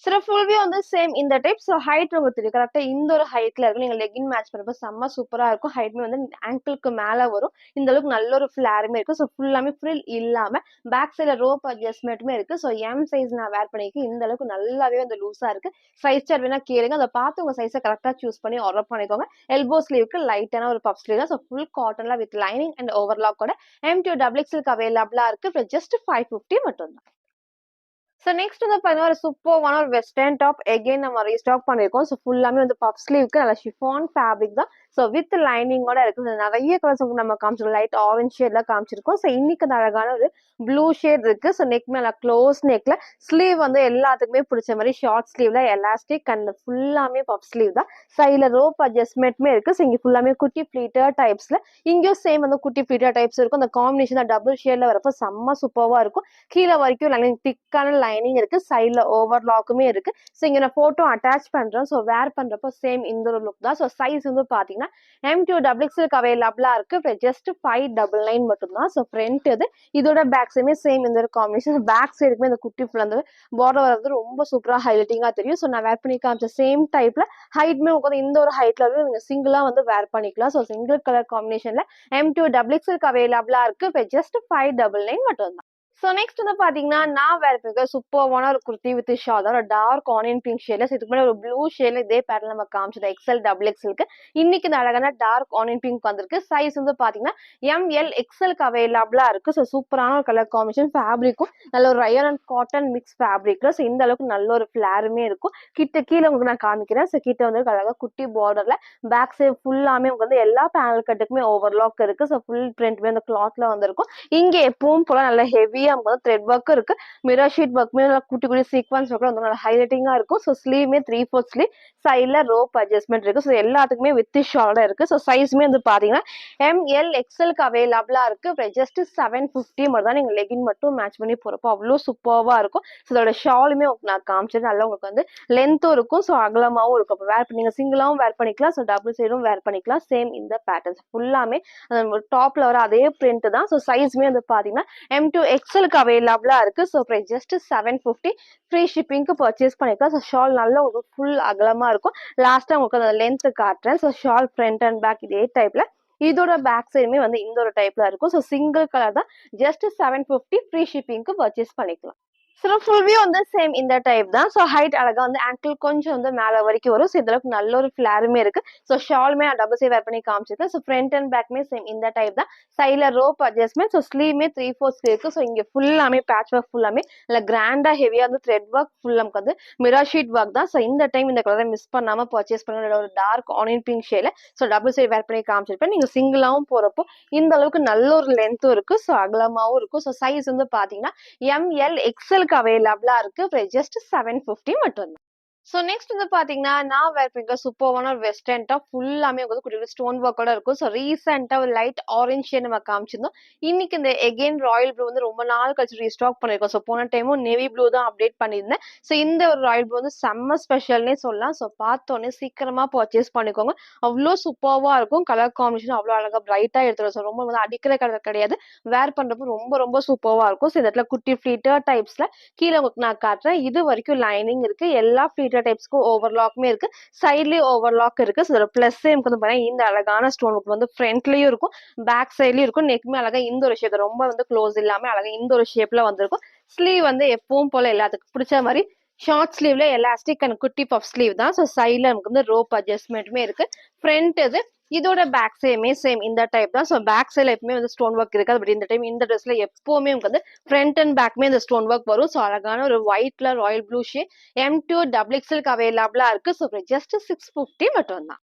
Speaker 1: சில ஃபுல் வியூ வந்து சேம் இந்த டைப். ஸோ ஹைட் உங்களுக்கு தெரியும். கரெக்ட்டா இந்த ஒரு ஹைட்ல இருக்கும். நீங்க லெகின் மேட்ச் பண்றப்ப செம்ம சூப்பரா இருக்கும். ஹைட்மே வந்து ஆங்கிள்க்கு மேல வரும். இந்த அளவுக்கு நல்ல ஒரு ஃபிளாருமே இருக்கு. ஸோ ஃபுல்லாமே ஃப்ரில் இல்லாம பேக் சைடுல ரோப் அட்ஜஸ்ட்மெண்ட்டுமே இருக்கு. ஸோ எம் சைஸ் நான் வேர் பண்ணியிருக்கேன். இந்த அளவுக்கு நல்லாவே வந்து லூஸா இருக்கு. சைஸ் சார்ட் வேணா கேளுங்க. அத பார்த்து உங்க சைஸ கரெக்ட்டா சூஸ் பண்ணி ஆர்டர் பண்ணிக்கோங்க. எல்போ ஸ்லீவ்க்கு லைட்டான ஒரு பஃப் ஸ்லீவ் தான். ஸோ ஃபுல் காட்டன்ல வித் லைனிங் அண்ட் ஓவர்லாக்கோட M2 டபுள் எக்ஸ்எல்க்கு அவைலபிளா இருக்கு. ஜஸ்ட் 550 மட்டும் தான். ஸோ நெக்ஸ்ட் வந்து பார்த்தீங்கன்னா, ஒரு சூப்பர்வான ஒரு வெஸ்டர்ன் டாப் எகைன் நம்ம ரீஸ்டாக் பண்ணியிருக்கோம். ஸோ ஃபுல்லாமே வந்து பஃப் ஸ்லீவ்க்கு நல்லா ஷிஃபான் ஃபேப்ரிக் தான். ஸோ வித் லைனிங்கோட இருக்குது. நிறைய கலர்ஸ் வந்து நம்ம காமிச்சிருக்கோம். லைட் ஆரஞ்ச் ஷேட்ல காமிச்சிருக்கோம். ஸோ இன்னைக்கு அந்த அழகான ஒரு ப்ளூ ஷேட் இருக்கு. ஸோ நெக் மேல க்ளோஸ் நெக்ல ஸ்லீவ் வந்து எல்லாத்துக்குமே பிடிச்ச மாதிரி ஷார்ட் ஸ்லீவ்ல எலாஸ்டிக் அண்ட் ஃபுல்லாமே பஃப் ஸ்லீவ் தான். சைடில் ரோப் அட்ஜஸ்ட்மெண்ட்மே இருக்கு. ஸோ இங்கே ஃபுல்லாமே குட்டி ஃபிளீட்டர் டைப்ஸ்ல இங்கேயும் சேம் வந்து குட்டி ஃபிளீட்டர் டைப்ஸ் இருக்கும். அந்த காம்பினேஷன் தான் டபுள் ஷேட்ல வரப்போ செம்ம சூப்பர்வா இருக்கும். கீழே வரைக்கும் லைனிங் திக்கான லைனிங் இருக்கு. சைட்ல ஓவர்லாக்குமே இருக்கு. ஸோ இங்க நான் போட்டோ அட்டாச் பண்றேன். ஸோ வேர் பண்றப்போ சேம் இந்த ஒரு லுக் தான். ஸோ சைஸ் வந்து பாத்தீங்கன்னா M2 டபுள் எக்ஸ்எல்க்கு அவைலபிளா இருக்கு. ஜஸ்ட் 599 மட்டும் தான். ஸோ ஃப்ரண்ட் இது இதோட பேக் சைடுமே சேம் இந்த ஒரு காம்பினேஷன். பேக் சைடுக்குமே இந்த குட்டி ஃபுல் அந்த பார்டர் வரது ரொம்ப சூப்பரா ஹைலைட்டிங்கா தெரியும். ஸோ நான் வேர் பண்ணி காமிச்ச சேம் டைப்ல ஹைட்மே உங்களுக்கு இந்த ஒரு ஹைட்ல நீங்க சிங்கிளா வந்து வேர் பண்ணிக்கலாம். ஸோ சிங்கிள் கலர் காம்பினேஷன்ல M2 டபுள் எக்ஸ்எல்க்கு அவைலபிளா இருக்கு. ஜஸ்ட் 599 மட்டும் தான். ஸோ நெக்ஸ்ட் வந்து பாத்தீங்கன்னா, நான் வேர் பண்ணிருக்க சூப்பர்வான ஒரு குர்த்தி வித் ஷால் தான். ஒரு டார்க் ஆனியன் பிங்க் ஷேட்ல இதுக்கு முன்னாடி ஒரு ப்ளூ ஷேட்ல இதே பேட்டர்ன் நம்ம காமிச்சது எக்ஸ்எல் டபுள் எக்ஸ்எல்க்கு. இன்னைக்கு இந்த அழகான டார்க் ஆனியன் பிங்க் வந்திருக்கு. சைஸ் வந்து பாத்தீங்கன்னா ML XLக்கு அவைலபிளா இருக்கு. ஸோ சூப்பரான ஒரு கலர் காம்பினேஷன். ஃபேப்ரிக்கும் நல்ல ஒரு ரயன் அண்ட் காட்டன் மிக்ஸ் ஃபேப்ரிக்ல. ஸோ இந்த அளவுக்கு நல்ல ஒரு ஃபிளாருமே இருக்கும். கீழே உங்களுக்கு நான் காமிக்கிறேன். ஸோ கிட்ட வந்து அழகா குட்டி பார்டர்ல பேக் சைடு ஃபுல்லாமே உங்களுக்கு வந்து எல்லா பேனல் கட்டுக்குமே ஓவர்லாக் இருக்கு. ஸோ ஃபுல் பிரிண்ட்மே அந்த கிளாத்ல வந்திருக்கும். இங்க எப்பவும் போல நல்ல ஹெவியா த்ரெட் ஒர்க் இருக்கு. மிரர் ஷீட் ஒர்க்மே நல்லா குட்டி குட்டி சீக்வன்ஸ் ஒர்க் வந்து நல்லா ஹைலைட்டிங்கா இருக்கும். ஸோ ஸ்லீவ்மே 3/4 ஸ்லீவ். சைட்ல ரோப் அட்ஜஸ்ட்மெண்ட் இருக்கு. ஸோ எல்லாத்துக்குமே வித் ஷாலோட இருக்கு. ஸோ சைஸ்மே வந்து பாத்தீங்கன்னா ML XLக்கு அவைலபிளா இருக்கு. ஜஸ்ட் 750 மட்டும் தான். நீங்க லெகின் மட்டும் மேட்ச் பண்ணி போறப்போ அவ்வளோ சூப்பர்வா இருக்கும். ஸோ இதோட ஷாலுமே நான் காமிச்சது நல்லா உங்களுக்கு வந்து லென்த்தும் இருக்கும். ஸோ அகலமாவும் இருக்கும். அப்போ வேர் நீங்க சிங்கிளாவும் வேர் பண்ணிக்கலாம். ஸோ டபுள் சைடும் வேர் பண்ணிக்கலாம். சேம் இந்த பேட்டர்ன்ஸ் ஃபுல்லாமே டாப்ல வர அதே பிரிண்ட் தான். ஸோ சைஸ்மே வந்து பாத்தீங்கன்னா M2 XLக்கு அவைலபிளா இருக்கு. So price just 750. ஃப்ரீ ஷிப்பிங்க்கு பர்ச்சேஸ் பண்ணிக்கலாம். ஸோ ஷால் நல்லா உங்களுக்கு ஃபுல் அகலமா இருக்கும். லாஸ்டா உங்களுக்கு அந்த லென்த் காட்டுறேன். So shawl front and back இதே டைப்ல இதோட பேக் சைடுமே வந்து இந்த ஒரு டைப்ல இருக்கும். ஸோ சிங்கிள் கலர் தான். ஜஸ்ட் 750. ஃப்ரீ ஷிப்பிங்க்கு பர்ச்சேஸ் பண்ணிக்கலாம். ஸோ ஃபுல் வியூ வந்து சேம் இந்த டைப் தான். ஸோ ஹைட் அழகா வந்து ஆங்கிள் கொஞ்சம் வந்து மேல வரைக்கும் வரும். ஸோ இந்த அளவுக்கு நல்ல ஒரு ஃபிளாருமே இருக்கு. ஸோ ஷாலுமே டபுள் சைட் வேர் பண்ணி காமிச்சிருக்கேன். ஸோ ஃப்ரண்ட் அண்ட் பேக்மே சேம் இந்த டைப் தான். சைட்ல ரோப் அட்ஜஸ்ட்மெண்ட். ஸோ ஸ்லீவ்மே 3/4 ஸ்லீவ் இருக்கு. ஸோ இங்க ஃபுல்லாமே பேட்ச் ஒர்க் ஃபுல்லாமே இல்ல கிராண்டா ஹெவியா வந்து த்ரெட் ஒர்க் ஃபுல் நமக்கு வந்து மிரர் ஷீட் ஒர்க் தான். ஸோ இந்த டைம் இந்த கலரை மிஸ் பண்ணாம பர்ச்சேஸ் பண்ணுங்க. ஒரு டார்க் ஆனியன் பிங்க் ஷேட்ல ஸோ டபுள் சைட் வேர் பண்ணி காமிச்சிருப்பேன். நீங்க சிங்கிளாவும் போறப்போ இந்த அளவுக்கு நல்ல ஒரு லென்த்தும் இருக்கு. ஸோ அகலமாவும் இருக்கும். ஸோ சைஸ் வந்து பாத்தீங்கன்னா ML XLக்கு அவைலபிளா இருக்கு. ஜஸ்ட் 750 மட்டும் தான். ஸோ நெக்ஸ்ட் வந்து பாத்தீங்கன்னா, நான் வேர் பண்ணிருக்க சூப்பர்வான ஒரு வெஸ்டர்ன் டாப் ஃபுல்லாமே வந்து குட்டி குட்டி ஸ்டோன் ஒர்க்கோட இருக்கும். ஸோ ரீசெண்டா ஒரு லைட் ஆரஞ்ச் ஷேட் நம்ம காமிச்சிருந்தோம். இன்னைக்கு இந்த எகைன் ராயல் ப்ளூ வந்து ரொம்ப நாள் கழிச்சு ரீஸ்டாக் பண்ணிருக்கோம். ஸோ போன டைமும் நேவி ப்ளூ தான் அப்டேட் பண்ணியிருந்தேன். ஸோ இந்த ஒரு ராயல் ப்ளூ வந்து செம்ம ஸ்பெஷல்னே சொல்லலாம். ஸோ பார்த்தோன்னே சீக்கிரமா பர்ச்சேஸ் பண்ணிக்கோங்க. அவ்வளோ சூப்பர்வா இருக்கும். கலர் காம்பினேஷன் அவ்வளோ அழகா பிரைட்டா எடுத்துரும். ஸோ ரொம்ப வந்து அடிக்கிற கலர் கிடையாது. வேர் பண்றப்போ ரொம்ப ரொம்ப சூப்பர்வா இருக்கும். ஸோ இந்த இடத்துல குட்டி ஃபிளீட்டர் டைப்ஸ்ல கீழே உங்களுக்கு நான் காட்டுறேன். இது வரைக்கும் லைனிங் இருக்கு. எல்லா ஃபிளீட்டர் டைப்ஸ்க்கு ஓவர்லாக்மே இருக்கு. சைட்லயும் ஓவர்லாக் இருக்கு. ஸோ பிளஸ் எனக்கு வந்து பாத்தீங்கன்னா இந்த அழகான ஸ்டோன் ஒர்க் வந்து ஃப்ரண்ட்லயும் இருக்கும். பேக் சைட்லயும் இருக்கும். நெக்மே அழகா இந்த ஒரு ஷேப் ரொம்ப வந்து க்ளோஸ் இல்லாம அழகா இந்த ஒரு ஷேப்ல வந்திருக்கும். ஸ்லீவ் வந்து எப்பவும் போல எல்லாத்துக்கும் பிடிச்ச மாதிரி ஷார்ட் ஸ்லீவ்ல எலாஸ்டிக் அண்ட் குட்டி பஃப் ஸ்லீவ் தான். ஸோ சைட்ல நமக்கு வந்து ரோப் அட்ஜஸ்ட்மெண்ட்டுமே இருக்கு. ஃப்ரண்ட் இது இதோட பேக் சைடுமே சேம் இந்த டைப் தான். ஸோ பேக் சைட்ல எப்பவுமே வந்து ஸ்டோன் ஒர்க் இருக்காது. பட் இந்த டைம் இந்த ட்ரெஸ்ல எப்பவுமே உங்களுக்கு வந்து ஃப்ரண்ட் அண்ட் பேக்மே இந்த ஸ்டோன் ஒர்க் வரும். ஸோ அழகான ஒரு ஒயிட்ல royal blue shade M2 double எக்ஸ்எல்க்கு அவைலபிளா இருக்கு. ஸோ ஜஸ்ட் 650 மட்டும் தான்.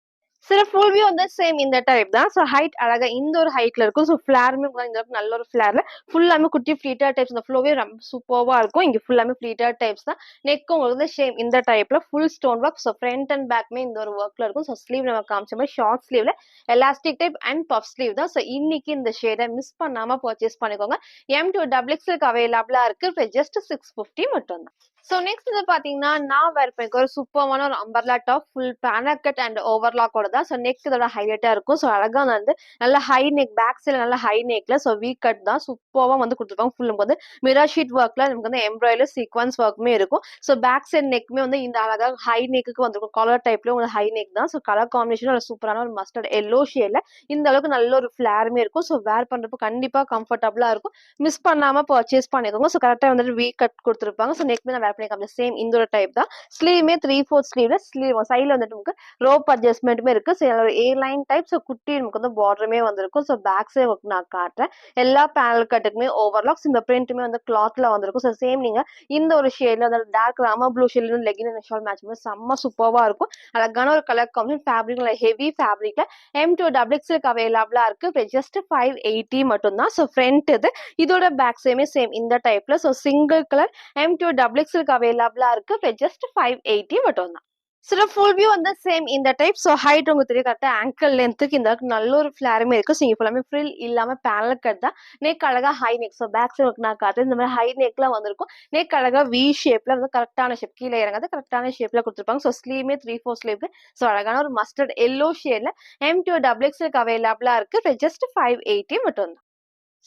Speaker 1: சில ஃபுல் வியூ வந்து சேம் இந்த டைப் தான். ஸோ ஹைட் அழகா இந்த ஒரு ஹைட்ல இருக்கும். ஸோ ஃபிளாருமே இந்த நல்ல ஒரு ஃபிளார்ல ஃபுல்லாமே குட்டி ஃபிளீட்டர் டைப்ஸ். இந்த ஃப்ளோவே ரொம்ப சூப்பர்வா இருக்கும். இங்க ஃபுல்லாமே ஃபிளீட்டர் டைப்ஸ் தான். நெக்கும் உங்களுக்கு வந்து சேம் இந்த டைப்ல full stone work. So front and பேக்மே இந்த ஒரு ஒர்க்ல இருக்கும். ஸோ ஸ்லீவ் நம்ம காமிச்ச மாதிரி ஷார்ட் ஸ்லீவ்ல elastic type and puff sleeve தான். ஸோ இன்னைக்கு இந்த ஷேடை மிஸ் பண்ணாம பர்ச்சேஸ் பண்ணிக்கோங்க. M2 டபுள் எக்ஸ்எல்க்கு அவைலபிளா இருக்கு. ஜஸ்ட் 650 மட்டும் தான். ஸோ நெக்ஸ்ட் வந்து பார்த்தீங்கன்னா, நான் வேர் பண்ணியிருக்க ஒரு சூப்பர்வான ஒரு umbrella top full panel cut and ஓவர்லாக்கோட தான். ஸோ நெக் இதோட ஹைலைட்டா இருக்கும். ஸோ அழகா வந்து நல்ல ஹை நெக் பேக் சைடுல நல்ல ஹை நெக்ல ஸோ வி கட் தான் சூப்பர்வா வந்து குடுத்துருப்பாங்க. ஃபுல் நமக்கு வந்து மிரர் ஷீட் ஒர்க்ல நமக்கு வந்து எம்ப்ராய்டரி சீக்வன்ஸ் ஒர்க்குமே இருக்கும். ஸோ பேக் சைட் நெக்குமே வந்து இந்த அழகா ஹை நெக்குக்கு வந்திருக்கும். காலர் டைப்ல உங்களுக்கு ஹை நெக் தான். ஸோ கலர் காம்பினேஷன் ஒரு சூப்பரான ஒரு மஸ்டர்ட் எல்லோ ஷேட்ல இந்த அளவுக்கு நல்ல ஒரு ஃபிளேருமே இருக்கும். ஸோ வேர் பண்றப்போ கண்டிப்பா கம்ஃபர்டபுளா இருக்கும். மிஸ் பண்ணாம பர்ச்சேஸ் பண்ணிக்கோங்க. ஸோ கரெக்ட்டா வந்துட்டு வி கட் குடுத்துருப்பாங்க. ஸோ நெக்மே நான் வேர் பண்ணி காமிச்சேன். சேம் இந்த ஒரு டைப் தான். ஸ்லீவுமே 3/4 ஸ்லீவ்ல சைடுல வந்துட்டு நமக்கு ரோப் அட்ஜஸ்ட்மெண்ட்டுமே இருக்கு. ஸோ ஏ லைன் டைப் ஸோ குட்டி நமக்கு வந்து பார்டருமே வந்திருக்கும். ஸோ பேக் சைடு ஒர்க் நான் காட்டுறேன். எல்லா பேனல் கட்டுக்குமே ஓவர்லாக்ஸ் இந்த பிரிண்ட்டுமே வந்து கிளாத்ல வந்திருக்கும். ஸோ சேம் நீங்க இந்த ஒரு ஷேட்ல அந்த டார்க் ராமர் ப்ளூ ஷேட்ல லெகின் அண்ட் ஷால் மேட்ச் பண்ணி செம்ம சூப்பர்வா இருக்கும். அழகான ஒரு கலர் காம்பினேஷன் ஃபேப்ரிக் ஹெவி ஃபேப்ரிக்ல M2 டபுள் எக்ஸ்எல்க்கு அவைலபிளா இருக்கு. ஜஸ்ட் 580 மட்டும் தான். ஸோ ஃப்ரண்ட் இது இதோட பேக் சைடுமே சேம் இந்த டைப்ல so single colour M2 double எக்ஸ்எல்க்கு அவைலபிளா இருக்கு. ஜஸ்ட் 580 மட்டும் தான். சில ஃபுல் வியூ வந்து சேம் இந்த டைப். ஸோ ஹைட் உங்களுக்கு தெரியும் கரெக்டா ஆங்கிள் லென்த்துக்கு இந்த அளவுக்கு நல்ல ஒரு ஃபிளாருமே இருக்கு. ஸோ இங்க ஃபுல்லாமே ஃப்ரில் இல்லாம பேனல் கட் தான். நெக் அழகா high neck. So back side நான் காட்டுறேன். இந்த மாதிரி ஹை நெக்ல வந்திருக்கும். நெக் அழகா வி ஷேப்ல வந்து கரெக்டான ஷேப் கீழே இறங்காது கரெக்டான ஷேப்ல கொடுத்துருப்பாங்க. ஸோ ஸ்லீவ்மே 3/4 ஸ்லீவ். ஸோ அழகான ஒரு மஸ்டர்ட் எல்லோ ஷேட்ல M2 டபுள் எக்ஸ்எல்க்கு அவைலபிளா இருக்கு. ஜஸ்ட் 580 மட்டும் தான்.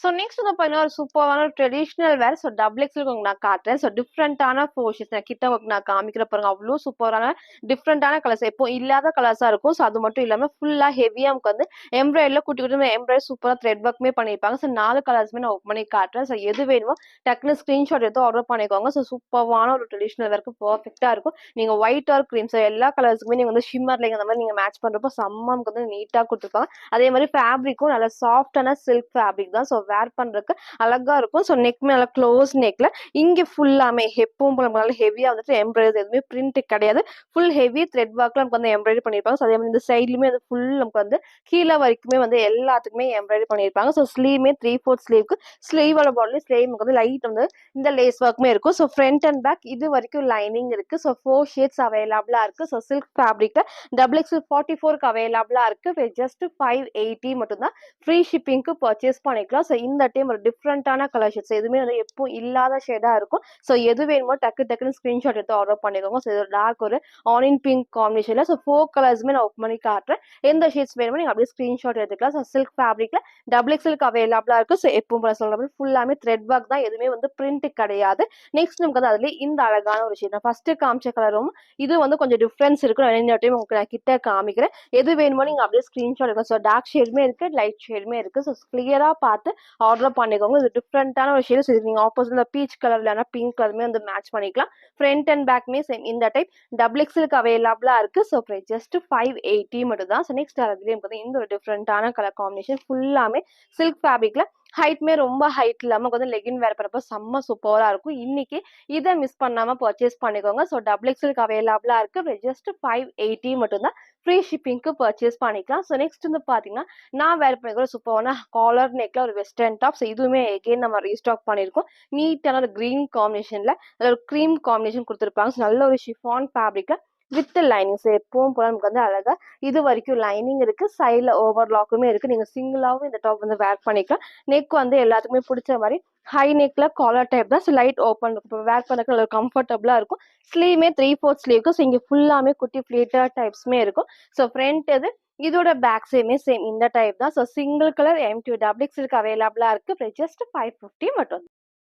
Speaker 1: ஸோ நெக்ஸ்ட் வந்து பார்த்தீங்கன்னா, ஒரு சூப்பரான ட்ரெடிஷனல் வேர். ஸோ டபுள் எக்ஸ்எல் உங்களுக்கு நான் காட்டுறேன். ஸோ டிஃப்ரெண்டான போர்ஷன்ஸ் நான் கிட்ட உங்களுக்கு நான் காமிக்கிறேன் பாருங்க. அவ்வளோ சூப்பரான டிஃப்ரெண்டான கலர்ஸ். எப்போ இல்லாத கலர்ஸா இருக்கும். ஸோ அது மட்டும் இல்லாம ஃபுல்லா ஹெவியா நமக்கு வந்து எம்ப்ராய்டரில குட்டி குட்டி எம்ப்ராய்டரி சூப்பரா த்ரெட் ஒர்க்குமே பண்ணியிருப்பாங்க. ஸோ 4 கலர்ஸுமே நான் ஓப்பன் பண்ணி காட்டுறேன். ஸோ எது வேணுமோ டக்குனு ஸ்கிரீன்ஷாட் எடுத்து ஆர்டர் பண்ணிக்கோங்க. ஸோ சூப்பரான ஒரு ட்ரெடிஷனல் வேர்க்கு பெர்ஃபெக்ட்டா இருக்கும். நீங்க ஒயிட் ஆர் கிரீம் ஸோ எல்லா கலர்ஸுக்குமே நீங்க வந்து ஷிம்மர்ல அந்த மாதிரி நீங்க மேட்ச் பண்றப்போ செம்ம நமக்கு வந்து நீட்டா கொடுத்துருப்பாங்க. அதே மாதிரி ஃபேப்ரிக்கும் நல்ல சாஃப்டான சில்க் ஃபேப்ரிக் தான். ஸோ வேர் பண்றதுக்கு அழகா இருக்கும். ஸோ நெக்மே நல்லா க்ளோஸ் நெக்ல இங்க ஃபுல்லாமே எப்பவும் போல நல்லா ஹெவியா வந்துட்டு எம்ப்ராய்டரி எதுவுமே பிரிண்ட் கிடையாது. ஃபுல் ஹெவி த்ரெட் ஒர்க்ல நமக்கு வந்து எம்ப்ராய்டரி பண்ணியிருப்பாங்க. ஸோ அதே மாதிரி இந்த சைட்லயுமே அது ஃபுல் நமக்கு வந்து கீழே வரைக்குமே வந்து எல்லாத்துக்குமே எம்ப்ராய்டரி பண்ணியிருப்பாங்க. ஸோ ஸ்லீவ்மே 3/4 ஸ்லீவ்க்கு ஸ்லீவோட பாடல ஸ்லீவ் நமக்கு வந்து லைட் வந்து இந்த லேஸ் ஒர்க்குமே இருக்கும். ஸோ ஃப்ரண்ட் அண்ட் பேக் இது வரைக்கும் லைனிங் இருக்கு. ஸோ 4 ஷேட்ஸ் அவைலபிளா இருக்கு. ஸோ சில்க் ஃபேப்ரிக்ல டபுள் எக்ஸ்எல் 44க்கு அவைலபிளா இருக்கு. ஜஸ்ட் 580 மட்டும் தான். ஃப்ரீ ஷிப்பிங்க்கு பர்ச்சேஸ் பண்ணிக்கலாம். ஸோ இந்த டைம் ஒரு டிஃப்ரெண்டான கலர் ஷேட்ஸ் எதுவுமே வந்து எப்பவும் இல்லாத ஷேடா இருக்கும். ஸோ எது வேணுமோ டக்குன்னு ஸ்கிரீன்ஷாட் எடுத்து ஆர்டர் பண்ணிக்கோங்க. ஸோ இது டார்க் ஒரு ஆனியன் பிங்க் காம்பினேஷன்ல ஸோ 4 கலர்ஸுமே நான் ஓப்பன் பண்ணி காட்டுறேன். எந்த ஷேட்ஸ் வேணுமோ நீங்க அப்படியே ஸ்கிரீன்ஷாட் எடுத்துக்கலாம். ஸோ சில்க் ஃபேப்ரிக்ல டபுள் எக்ஸ்எல்க்கு அவைலபிளா இருக்கு. ஸோ எப்பவும் போல சொல்ற மாதிரி ஃபுல்லாமே த்ரெட் ஒர்க் தான். எதுவுமே வந்து பிரிண்ட் கிடையாது. நெக்ஸ்ட் நமக்கு வந்து அதுல இந்த அழகான ஒரு ஷேட் நான் ஃபர்ஸ்ட் காமிச்ச கலரும் இது வந்து கொஞ்சம் டிஃபரன்ஸ் இருக்கு. இந்த டைம் உங்களுக்கு நான் கிட்ட காமிக்கிறேன். எது வேணுமோ நீங்க அப்படியே ஸ்கிரீன்ஷாட் எடுக்கலாம். ஸோ டார்க் ஷேடுமே இருக்கு லைட் ஷேடுமே இருக்கு. ஸோ கிளியரா பார்த்து ஆர்டர் பண்ணிக்கோங்க. இது டிஃப்ரெண்டான ஒரு ஷேட்ஸ். இது நீங்க ஆப்போசிட்ல பீச் கலர் இல்லைனா பிங்க் கலருமே வந்து மேட்ச் பண்ணிக்கலாம். ஃப்ரண்ட் அண்ட் பேக்மே சேம் இந்த டைப் டபுள் எக்ஸ்எல்க்கு அவைலபிளா இருக்கு. ஸோ ஜஸ்ட் 580 மட்டும் தான். ஸோ நெக்ஸ்ட் அதுலேயும் பார்த்தீங்கன்னா இந்த ஒரு டிஃப்ரெண்டான கலர் காம்பினேஷன் ஃபுல்லாமே சில்க் ஃபேப்ரிக்ல ஹைட்மே ரொம்ப ஹைட் இல்லாம வந்து லெகின் வேர் பண்றப்ப செம்ம சூப்பரா இருக்கும். இன்னைக்கு இதை மிஸ் பண்ணாம பர்ச்சேஸ் பண்ணிக்கோங்க. ஸோ டபுள் எக்ஸ்எல்க்கு அவைலபிளா இருக்கு. ஜஸ்ட் 580 மட்டும் தான். ஃப்ரீ ஷிப்பிங்க்கு பர்ச்சேஸ் பண்ணிக்கலாம். ஸோ நெக்ஸ்ட் வந்து பாத்தீங்கன்னா நான் வேர் பண்ணிக்கிற சூப்பரான காலர் நெக்ல ஒரு வெஸ்டர்ன் டாப். ஸோ இதுவுமே எகெயின் நம்ம ரீஸ்டாக் பண்ணியிருக்கோம். நீட்டான ஒரு கிரீன் காம்பினேஷன்ல ஒரு க்ரீம் காம்பினேஷன் கொடுத்துருப்பாங்க. ஸோ நல்ல ஒரு ஷிஃபான் ஃபேப்ரிக்ல வித் லைனிங். ஸோ எப்பவும் போல நமக்கு வந்து அழகா இது வரைக்கும் லைனிங் இருக்கு. சைட்ல ஓவர்லாக்குமே இருக்கு. நீங்க சிங்கிளாவும் இந்த டாப் வந்து வேர் பண்ணிக்கலாம். நெக் வந்து எல்லாத்துக்குமே பிடிச்ச மாதிரி ஹை நெக்ல காலர் டைப் தான். ஸோ லைட் ஓப்பன் இருக்கும். வேர் பண்ணக்கு நல்ல கம்ஃபர்டபுளா இருக்கும். ஸ்லீவ்மே 3/4 ஸ்லீவ்க்கு. ஸோ இங்க ஃபுல்லாமே குட்டி ஃபிளேட்டர் டைப்ஸ்மே இருக்கும். ஸோ ஃப்ரண்ட் இது இதோட பேக் சைடுமே சேம் இந்த டைப் தான். So single colour M2 double எக்ஸ்எல்க்கு அவைலபிளா இருக்கு. ஜஸ்ட் 550 மட்டும்.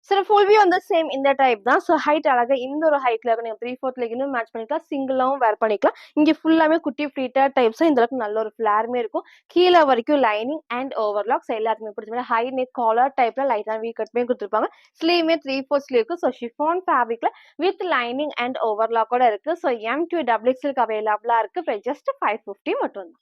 Speaker 1: சார் ஃபுல் வியூ வந்து சேம் இந்த டைப் தான். ஸோ ஹைட் அழகா இந்த ஒரு ஹைட்ல நீங்க 3/4 லெகினும் மேட்ச் பண்ணிக்கலாம். சிங்கிளாவும் வேர் பண்ணிக்கலாம். இங்க ஃபுல்லாமே குட்டி ஃபிளீட்டர் டைப்ஸ் இந்த அளவுக்கு நல்ல ஒரு ஃபிளாருமே இருக்கும். கீழே வரைக்கும் லைனிங் அண்ட் ஓவர்லாக்ஸ் எல்லாத்துக்குமே பிடிச்ச மாதிரி ஹை நெக் காலர் டைப்ல லைட்டான வீ கட்மே கொடுத்துருப்பாங்க. ஸ்லீவ்மே 3/4 ஸ்லீவ்க்கு. ஸோ ஷிஃபான் ஃபேப்ரிக்ல வித் லைனிங் அண்ட் ஓவர்லாக்கோட இருக்கு. ஸோ M2 டபுள் எக்ஸ்எல்க்கு அவைலபிளா இருக்கு. ஜஸ்ட் 550 மட்டும் தான்.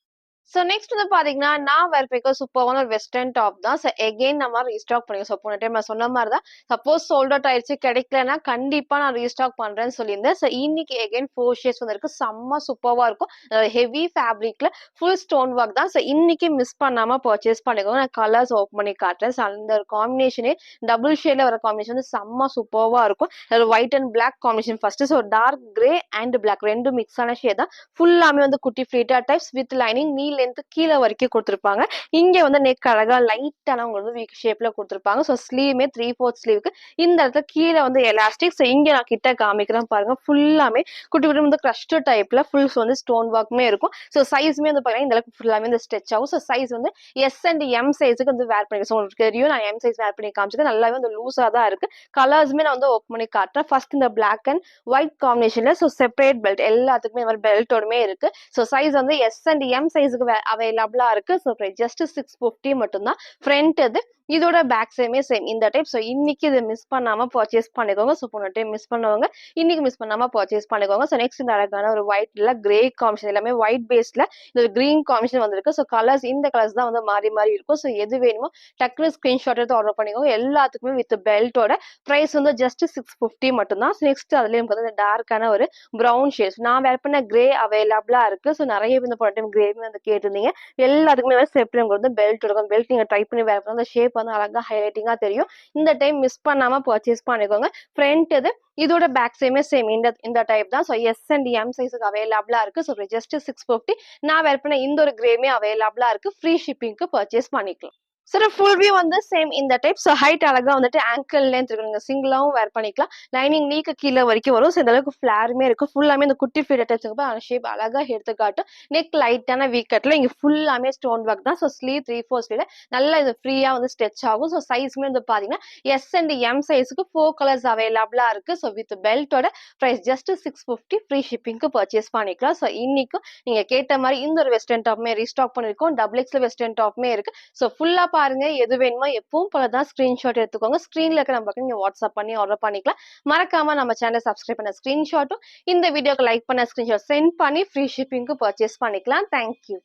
Speaker 1: ஸோ நெக்ஸ்ட் வந்து பாத்தீங்கன்னா நான் வேர் பண்ணிக்க சூப்பரான ஒரு வெஸ்டர்ன் டாப் தான். ஸோ எகெயின் நம்ம ரீஸ்டாக் பண்ணிக்கோ. ஸோ போன டைம் நான் சொன்ன மாதிரி தான் சப்போஸ் சோல்ட் அவுட் ஆயிடுச்சு கிடைக்கலன்னா கண்டிப்பா நான் ரீஸ்டாக் பண்றேன்னு சொல்லியிருந்தேன். ஸோ இன்னைக்கு எகெயின் 4 ஷேட்ஸ் வந்திருக்கு. செம்ம சூப்பரா இருக்கும். ஹெவி ஃபேப்ரிக்ல ஃபுல் ஸ்டோன் ஒர்க் தான். ஸோ இன்னைக்கு மிஸ் பண்ணாம பர்ச்சேஸ் பண்ணிக்கோங்க. நான் கலர்ஸ் ஓப்பன் பண்ணி காட்டுறேன். ஸோ அந்த ஒரு காம்பினேஷனே டபுள் ஷேட்ல வர காம்பினேஷன் வந்து செம்ம சூப்பரா இருக்கும். White and black combination first. So dark grey and black ரெண்டு மிக்ஸ் ஆன ஷேட் தான். ஃபுல்லாமே வந்து குட்டி pleater types with lining knee length கீழ வரைக்கும் குடுத்திருப்பாங்க. இங்க வந்து நெக் அழகா லைட்டான உங்களுக்கு வந்து வி ஷேப்ல குடுத்திருப்பாங்க. ஸோ ஸ்லீவுமே 3/4 ஸ்லீவ்க்கு இந்த இடத்துல கீழ வந்து எலாஸ்டிக். ஸோ இங்க நான் கிட்ட காமிக்கிறேன் பாருங்க. ஃபுல்லாமே குட்டி குட்டி வந்து கிரஷ்டு டைப்ல ஃபுல்ஸ் வந்து ஸ்டோன் ஒர்க்குமே இருக்கும். ஸோ சைஸ்மே வந்து பாத்தீங்கன்னா இந்த அளவுக்கு ஃபுல்லாமே இந்த ஸ்ட்ரெச் ஆகும். ஸோ சைஸ் வந்து எஸ் அண்ட் எம் சைஸுக்கு வந்து வேர் பண்ணிருக்கேன். ஸோ உங்களுக்கு தெரியும் நான் எம் சைஸ் வேர் பண்ணி காமிச்சிருக்கேன். நல்லாவே வந்து லூஸா தான் இருக்கு. கலர்ஸ்மே நான் வந்து ஓப்பன் பண்ணி காட்டுறேன். ஃபர்ஸ்ட் இந்த பிளாக் அண்ட் ஒயிட் காம்பினேஷன்ல ஸோ செப்பரேட் பெல்ட் எல்லாத்துக்குமே இந்த மாதிரி பெல்ட்டோடுமே இருக்கு. ஸோ சைஸ் வந்து எஸ் அண்ட் எம் சைஸுக்கு அவைலபிளா இருக்கு. ஸோ ஜஸ்ட் 650 மட்டும்தான். ஃப்ரண்ட் இது இதோட பேக் சைடுமே சேம் இந்த டைப். ஸோ இன்னைக்கு இதை மிஸ் பண்ணாம பர்ச்சேஸ் பண்ணிக்கோங்க. ஸோ போன டைம் மிஸ் பண்ணவங்க இன்னைக்கு மிஸ் பண்ணாம பர்ச்சேஸ் பண்ணிக்கோங்க. ஸோ நெக்ஸ்ட் இந்த அழகான ஒரு ஒயிட்ல கிரே காம்பினேஷன் எல்லாமே ஒயிட் பேஸ்ல இந்த கிரீன் காம்பினேஷன் வந்திருக்கு. ஸோ கலர்ஸ் இந்த கலர்ஸ் தான் வந்து மாறி மாறி இருக்கும். ஸோ எது வேணுமோ டக்குனு ஸ்கிரீன்ஷாட் எடுத்து ஆர்டர் பண்ணிக்கோங்க. எல்லாத்துக்குமே வித் பெல்ட்டோட பிரைஸ் வந்து ஜஸ்ட் 650 மட்டும்தான். நெக்ஸ்ட் அதுலயும் வந்து டார்க்கான ஒரு ப்ரௌன் ஷேட்ஸ் நான் வேர் பண்ண கிரே அவைலபிளா இருக்கு. ஸோ நிறைய இந்த போன டைம் கிரே வந்து கேட்டிருந்தீங்க. எல்லாத்துக்குமே செப்பரேட் வந்து பெல்ட் இருக்கும். பெல்ட் நீங்க ட்ரை பண்ணி வேர் பண்ண அந்த ஷேப் வந்து அழகா ஹைலைட்டிங்கா தெரியும். இந்த டைம் மிஸ் பண்ணாம பர்ச்சேஸ் பண்ணிக்கோங்க. ஃப்ரண்ட் இது இதோட பேக் சைடுமே சேம் இந்த டைப் தான். ஸோ எஸ் அண்ட் எம் சைஸுக்கு அவைலபிளா இருக்கு. ஸோ ஜஸ்ட் 650 நான் வேர் பண்ண இந்த ஒரு கிரேமே அவைலபிளா இருக்கு. ஃப்ரீ ஷிப்பிங்க்கு பர்ச்சேஸ் பண்ணிக்கலாம். சார் ஃபுல் வியூ வந்து சேம் இந்த டைப். ஸோ ஹைட் அழகா வந்துட்டு ஆங்கிள் லென்த் இருக்கு. நீங்க சிங்கிளாவும் வேர் பண்ணிக்கலாம். லைனிங் நீக்கு கீழே வரைக்கும் வரும். ஸோ இந்த அளவுக்கு ஃபிளாருமே இருக்கும். ஃபுல்லாமே இந்த குட்டி ஃபீட் டைப்ஸ் அந்த ஷேப் அழகா எடுத்து காட்டும். நெக் லைட்டான வீ கட்ல இங்க ஃபுல்லாமே ஸ்டோன் ஒர்க் தான். ஸோ ஸ்லீவ் 3/4 ஸ்லீவ் நல்லா இது ஃப்ரீயா வந்து ஸ்ட்ரெச் ஆகும். ஸோ சைஸ்மே வந்து பாத்தீங்கன்னா எஸ் அண்ட் எம் சைஸுக்கு 4 கலர்ஸ் அவைலபிளா இருக்கு. ஸோ வித் பெல்ட்டோட பிரைஸ் ஜஸ்ட் 650 ஃப்ரீ ஷிப்பிங்க்கு பர்ச்சேஸ் பண்ணிக்கலாம். ஸோ இன்னைக்கும் நீங்க கேட்ட மாதிரி இந்த ஒரு வெஸ்டர்ன் டாப்மே ரீஸ்டாக் பண்ணிருக்கோம். டபுள் எக்ஸ்ல வெஸ்டர்ன் டாப்மே இருக்கு. ஸோ ஃபுல்லா பாருங்க. எது வேணுமோ எப்பவும் போலதான் ஸ்கிரீன்ஷாட் எடுத்துக்கோங்க. ஸ்கிரீன்ல இருக்க நம்பருக்கு நீங்க வாட்ஸ்அப் பண்ணி ஆர்டர் பண்ணிக்கலாம். மறக்காம நம்ம சேனலை சப்ஸ்கிரைப் பண்ண ஸ்கிரீன்ஷாட்டும் இந்த வீடியோக்கு லைக் பண்ண ஸ்கிரீன்ஷாட் சென்ட் பண்ணி ஃப்ரீ ஷிப்பிங்க்கு பர்ச்சேஸ் பண்ணிக்கலாம். தேங்க்யூ.